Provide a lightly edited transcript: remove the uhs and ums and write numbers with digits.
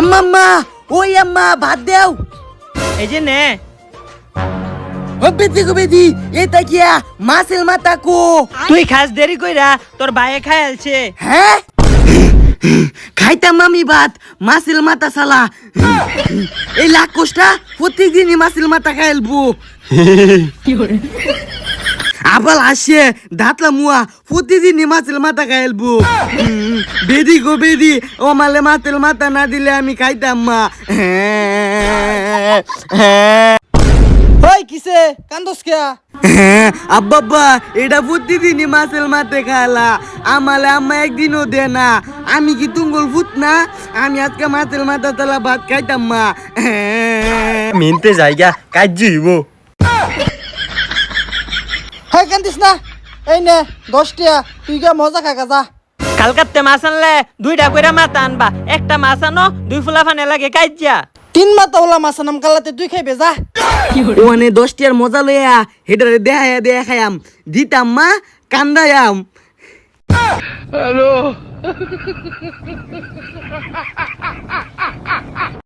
আম্মা ওই আম্মা ভাত দেও। এই যে নে। ও বেদি গো বেদি এটা কিয়া মাছের মাথা কো। তুই খাস দেরি কইরা তোর ভাইয়ে খাই আলছে। হ্যাঁ খাইতাম আমি ভাত মাছের মাথা সালা। এই লাখ কোষ্টা প্রত্যেকদিনই মাছের মাথা খাইলবো। আবার আসে দাঁতলা মুয়া প্রতিদিনই মাছের মাথা খাইলবো। বেদি গো বেদি ও মালে মাছের মাথা না দিলে আমি খাইতাম মা। ওই কিসে কান্দস কে? আব্বা এটা প্রতিদিনই মাছের মাথা খালা আমালে আম্মা একদিনও দে না। আমি কি তুঙ্গল ভূত না? আমি আজকে মাছের মাথা তালা ভাত খাইতাম মা। মিনতে জায়গা কাজ জুইব। হ্যাঁ কান্দিস না, এই নে 10 টাকা, তুই গা মজা খা যা। কালকাতে মাছ আনলে 2টা কইরা মাথা আনবা, একটা মাছ আনো 2 ফুলা ফানে লাগে কাইজা। 3 মাথা ওলা মাছ নাম কালাতে তুই খাইবে যা। ওখানে 10 টাকার মজা লইয়া হেটারে দেয়া খাইয়াম দিতাম মা কান্দায়াম।